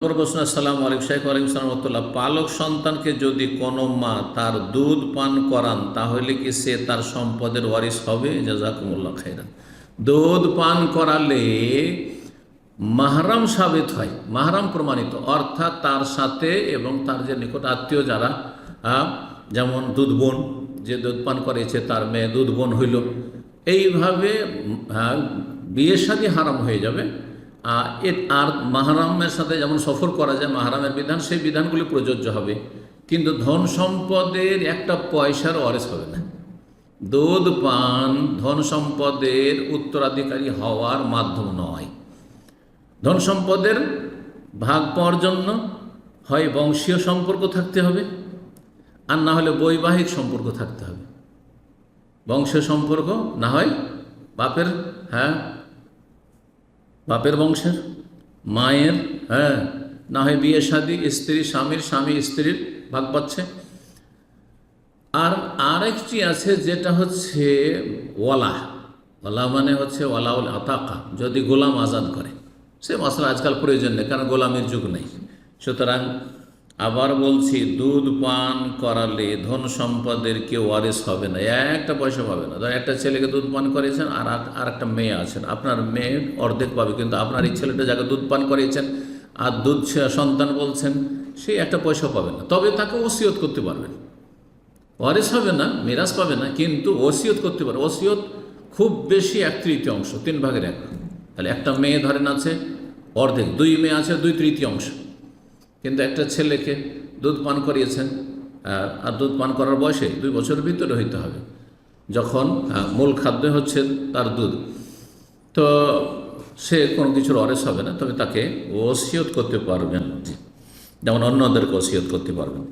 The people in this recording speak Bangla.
প্রশ্ন। আসসালামু আলাইকুম শেখ। ওয়ালাইকুম সালাম রহমতুল্লাহ। পালক সন্তানকে যদি কোনো মা তার দুধ পান করান তাহলে কি সে তার সম্পদের ওয়ারিস হবে? জাযাকুমুল্লাহ খাইরান। দুধ পান করালে মাহরাম সাবিত হয়, মাহরাম প্রমাণিত, অর্থাৎ তার সাথে এবং তার যে নিকট আত্মীয় যারা, যেমন দুধ বোন, যে দুধ পান করেছে তার মেয়ে দুধ বোন হইল, এইভাবে বিয়ে শাদী হারাম হয়ে যাবে। আর মাহরামের সাথে যেমন সফর করা যায়, মাহরামের বিধান, সেই বিধানগুলি প্রযোজ্য হবে, কিন্তু ধন সম্পদের একটা পয়সার ওয়ারিস হবে না। দুধ পান ধন সম্পদের উত্তরাধিকারী হওয়ার মাধ্যম নয়। ধন সম্পদের ভাগ পাওয়ার জন্য হয় বংশীয় সম্পর্ক থাকতে হবে, আর না হলে বৈবাহিক সম্পর্ক থাকতে হবে। বংশীয় সম্পর্ক না হয় বাপের, বাপের বংশের, মায়ের, না হয় বিয়ে শাদী, স্ত্রী স্বামীর, স্বামী স্ত্রীর ভাগ পাচ্ছে। আর আরেকটি আছে যেটা হচ্ছে ওয়ালা। ওয়ালা মানে হচ্ছে ওয়ালাউল আতাকা, যদি গোলাম আজাদ করে। সে মশলা আজকাল প্রয়োজন নেই, কারণ গোলামের যুগ নেই। সুতরাং আবার বলছি, দুধ পান করালে ধন সম্পদের কেউ ওয়ারিস হবে না, একটা পয়সা পাবে না। ধর একটা ছেলেকে দুধ পান করিয়েছেন, আর একটা মেয়ে আছেন, আপনার মেয়ে অর্ধেক পাবে, কিন্তু আপনার এই ছেলেটা যাকে দুধ পান করিয়েছেন আর দুধ সন্তান বলছেন, সে একটা পয়সা পাবে না। তবে তাকে ওসিয়ত করতে পারবেন, ওয়ারিস হবে না, মিরাজ পাবে না, কিন্তু ওসিয়ত করতে পারে। ওসিয়ত খুব বেশি 1/3, 3/1। তাহলে একটা মেয়ে ধরেন আছে অর্ধেক, 2 মেয়ে আছে 2/3, কিন্তু একটা ছেলেকে দুধ পান করিয়েছেন, আর দুধ পান করার বয়সে 2 বছরের ভিতরে হইতে হবে, যখন মূল খাদ্য হচ্ছে তার দুধ, তো সে কোনো কিছুর ওয়ারিস হবে না। তবে তাকে ওসিয়ত করতে পারবেন, যেমন অন্যদেরকে ওসিয়ত করতে পারবেন।